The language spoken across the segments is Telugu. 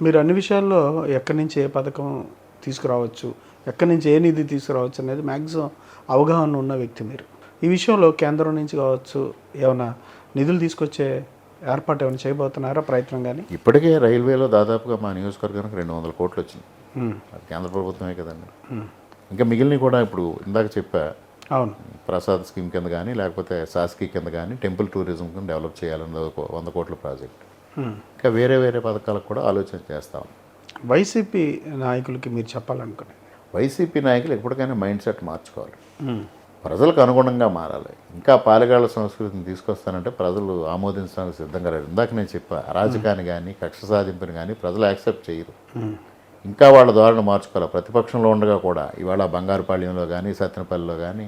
మీరు అన్ని విషయాల్లో ఎక్కడి నుంచి ఏ పథకం తీసుకురావచ్చు, ఎక్కడి నుంచి ఏ నిధి తీసుకురావచ్చు అనేది మ్యాక్సిమం అవగాహన ఉన్న వ్యక్తి మీరు. ఈ విషయంలో కేంద్రం నుంచి కావచ్చు ఏమైనా నిధులు తీసుకొచ్చే ఏర్పాటు ఏమైనా చేయబోతున్నారా ప్రయత్నం? కానీ ఇప్పటికే రైల్వేలో దాదాపుగా మా నియోజకవర్గానికి 200 కోట్లు వచ్చింది. అది కేంద్ర ప్రభుత్వమే కదండి. ఇంకా మిగిలినవి కూడా ఇప్పుడు ఇందాక చెప్పా, అవును, ప్రసాద్ స్కీమ్ కింద కానీ లేకపోతే శాస్కీ కింద కానీ టెంపుల్ టూరిజం కింద డెవలప్ చేయాలని 100 కోట్ల ప్రాజెక్ట్. ఇంకా వేరే వేరే పథకాలకు కూడా ఆలోచన చేస్తాం. వైసీపీ నాయకులకి మీరు చెప్పాలనుకునే, వైసీపీ నాయకులు ఎప్పటికైనా మైండ్ సెట్ మార్చుకోవాలి, ప్రజలకు అనుగుణంగా మారాలి. ఇంకా పాలెగాళ్ల సంస్కృతిని తీసుకొస్తానంటే ప్రజలు ఆమోదించడానికి సిద్ధంగా లేరు. ఇందాక నేను చెప్పా, అరాజకాన్ని కానీ కక్ష సాధింపుని కానీ ప్రజలు యాక్సెప్ట్ చేయరు. ఇంకా వాళ్ళ ధోరణి మార్చుకోవాలి. ప్రతిపక్షంలో ఉండగా కూడా ఇవాళ బంగారుపాళ్యంలో కానీ సత్తెనపల్లిలో కానీ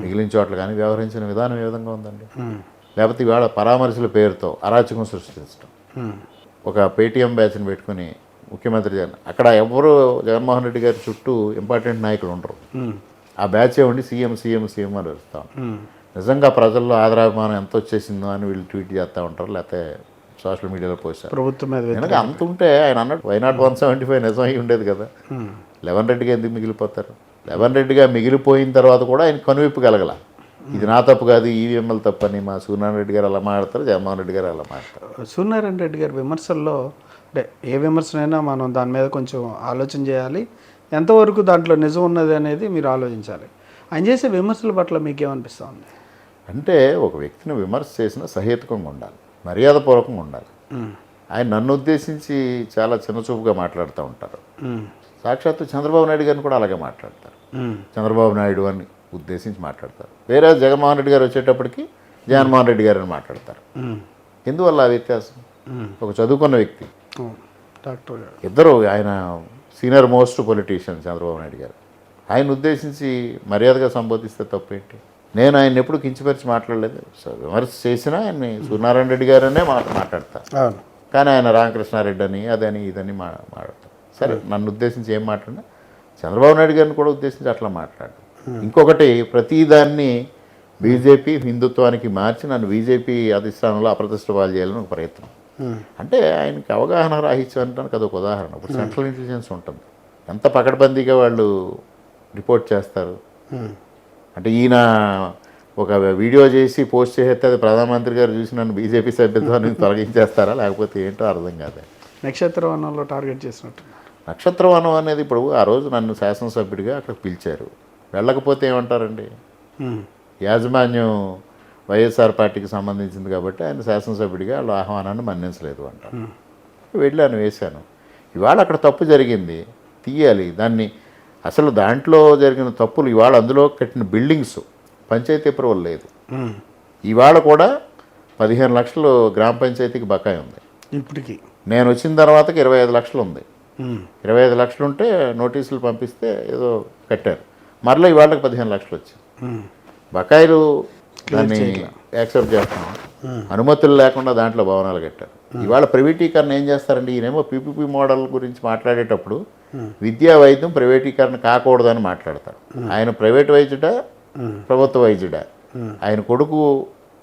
మిగిలిన చోట్ల కానీ వ్యవహరించిన విధానం ఏ విధంగా ఉందండి? లేకపోతే ఇవాళ పరామర్శల పేరుతో అరాచకం సృష్టించడం, ఒక పేటీఎం బ్యాచ్ని పెట్టుకుని ముఖ్యమంత్రి జగన్, అక్కడ ఎవరు జగన్మోహన్ రెడ్డి గారి చుట్టూ ఇంపార్టెంట్ నాయకులు ఉండరు. ఆ బ్యాచే ఉండి సీఎం సీఎం సీఎం అని వస్తాం. నిజంగా ప్రజల్లో ఆదరాభిమానం ఎంత వచ్చేసిందో అని వీళ్ళు ట్వీట్ చేస్తూ ఉంటారు, లేకపోతే సోషల్ మీడియాలో పోస్ట్ ప్రభుత్వం మీద కనుక అంత ఉంటే ఆయన అన్నట్టు వైనాట్ 175 నిజం అయి ఉండేది కదా. లెవెన్ రెడ్డిగా ఎందుకు మిగిలిపోతారు? లెవెన్ రెడ్డిగా మిగిలిపోయిన తర్వాత కూడా ఆయన కనువిప్పు కలగల. ఇది నా తప్పు కాదు, ఈవీఎంఎల్ తప్పు అని మా సూర్యనారాయణ రెడ్డి గారు అలా మాట్లాడతారు, జగన్మోహన్ రెడ్డి గారు అలా మాట్లాడతారు. సూర్యనారాయణ రెడ్డి గారి విమర్శల్లో అంటే ఏ విమర్శనైనా మనం దాని మీద కొంచెం ఆలోచన చేయాలి, ఎంతవరకు దాంట్లో నిజం ఉన్నది అనేది మీరు ఆలోచించాలి. ఆయన చేసే విమర్శల పట్ల మీకేమనిపిస్తూ ఉంది? అంటే ఒక వ్యక్తిని విమర్శ చేసిన సహేతుకంగా ఉండాలి, మర్యాదపూర్వకంగా ఉండాలి. ఆయన నన్ను ఉద్దేశించి చాలా చిన్నచూపుగా మాట్లాడుతూ ఉంటారు. సాక్షాత్తు చంద్రబాబు నాయుడు గారిని కూడా అలాగే మాట్లాడతారు. చంద్రబాబు నాయుడు అని ఉద్దేశించి మాట్లాడతారు. వేరే జగన్మోహన్ రెడ్డి గారు వచ్చేటప్పటికి జగన్మోహన్ రెడ్డి గారు అని మాట్లాడతారు. ఎందువల్ల ఆ వ్యత్యాసం? ఒక చదువుకున్న వ్యక్తి, డాక్టర్ గారు ఇద్దరు, ఆయన senior most politician Chandrababu Naidu గారు, ఆయన ఉద్దేశించి మర్యాదగా సంబోధిస్తే తప్పేంటి? నేను ఆయన ఎప్పుడు కించపరిచి మాట్లాడలేదు. విమర్శ చేసినా ఆయన్ని సూర్యనారాయణ రెడ్డి గారనే మాట్లాడతారు. కానీ ఆయన రామకృష్ణారెడ్డి అని అదని ఇదని మాట్లాడతారు. సరే, నన్ను ఉద్దేశించి ఏం మాట్లాడినా చంద్రబాబు నాయుడు గారిని కూడా ఉద్దేశించి అట్లా మాట్లాడు. ఇంకొకటి, ప్రతిదాన్ని బీజేపీ హిందుత్వానికి మార్చి నన్ను బీజేపీ అధిష్టానంలో అప్రతిష్ట పాలు చేయాలని ఒక ప్రయత్నం. అంటే ఆయనకి అవగాహన రాహిత్యం అంటానికి అదొక ఉదాహరణ. ఇప్పుడు సెంట్రల్ ఇంటెలిజెన్స్ ఉంటుంది, ఎంత పకడ్బందీగా వాళ్ళు రిపోర్ట్ చేస్తారు. అంటే ఈయన ఒక వీడియో చేసి పోస్ట్ చేస్తే అది ప్రధానమంత్రి గారు చూసి నన్ను బీజేపీ సభ్యత్వాన్ని తొలగించేస్తారా లేకపోతే ఏంటో అర్థం కాదు. నక్షత్రవనంలో టార్గెట్ చేసినట్టు. నక్షత్రవనం అనేది ఇప్పుడు ఆ రోజు నన్ను శాసనసభ్యుడిగా అక్కడికి పిలిచారు, వెళ్ళకపోతే ఏమంటారండి? యాజమాన్యం వైఎస్ఆర్ పార్టీకి సంబంధించింది కాబట్టి ఆయన శాసనసభ్యుడిగా వాళ్ళ ఆహ్వానాన్ని మన్నించలేదు అంటారు. వెళ్ళాను, వేశాను. ఇవాళ అక్కడ తప్పు జరిగింది, తీయాలి దాన్ని. అసలు దాంట్లో జరిగిన తప్పులు ఇవాళ అందులో కట్టిన బిల్డింగ్స్ పంచాయతీ అప్రూవల్ లేదు. ఇవాళ కూడా 15 లక్షలు గ్రామ పంచాయతీకి బకాయి ఉంది. ఇప్పటికి నేను వచ్చిన తర్వాతకి 25 లక్షలు ఉంది. 25 లక్షలు ఉంటే నోటీసులు పంపిస్తే ఏదో కట్టారు, మరలా ఇవాళకి 15 లక్షలు వచ్చింది. బకాయిలు దాన్ని యాక్సెప్ట్ చేస్తున్నాం. అనుమతులు లేకుండా దాంట్లో భవనాలు కట్టారు. ఇవాళ ప్రైవేటీకరణ ఏం చేస్తారండి? ఈయనేమో పీపీపీ మోడల్ గురించి మాట్లాడేటప్పుడు విద్యా వైద్యం ప్రైవేటీకరణ కాకూడదని మాట్లాడతారు. ఆయన ప్రైవేట్ వైద్యుడా ప్రభుత్వ వైద్యుడా? ఆయన కొడుకు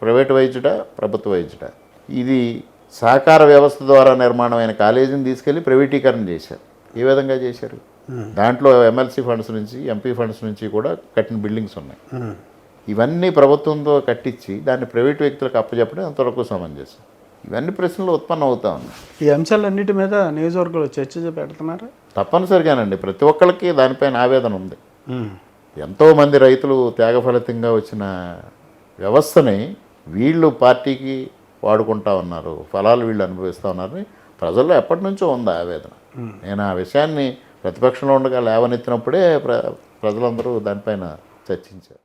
ప్రైవేట్ వైద్యుడా ప్రభుత్వ వైద్యుడా? ఇది సహకార వ్యవస్థ ద్వారా నిర్మాణమైన కాలేజీని తీసుకెళ్ళి ప్రైవేటీకరణ చేశారు. ఏ విధంగా చేశారు? దాంట్లో ఎమ్మెల్సీ ఫండ్స్ నుంచి ఎంపీ ఫండ్స్ నుంచి కూడా కట్టిన బిల్డింగ్స్ ఉన్నాయి. ఇవన్నీ ప్రభుత్వంతో కట్టించి దాన్ని ప్రైవేట్ వ్యక్తులకు అప్పచెప్పడం ఎంతవరకు సమంజసం? ఇవన్నీ ప్రశ్నలు ఉత్పన్నం అవుతా ఉన్నాయి. ఈ అంశాలన్నిటి మీద నియోజకవర్గంలో చర్చ పెడుతున్నారు. తప్పనిసరిగానండి, ప్రతి ఒక్కరికి దానిపైన ఆవేదన ఉంది. ఎంతోమంది రైతులు త్యాగఫలితంగా వచ్చిన వ్యవస్థని వీళ్ళు పార్టీకి వాడుకుంటా ఉన్నారు, ఫలాలు వీళ్ళు అనుభవిస్తూ ఉన్నారని ప్రజల్లో ఎప్పటి నుంచో ఉంది ఆవేదన. నేను ఆ విషయాన్ని ప్రతిపక్షంలో ఉండగా లేవనెత్తినప్పుడే ప్రజలందరూ దానిపైన చర్చించారు.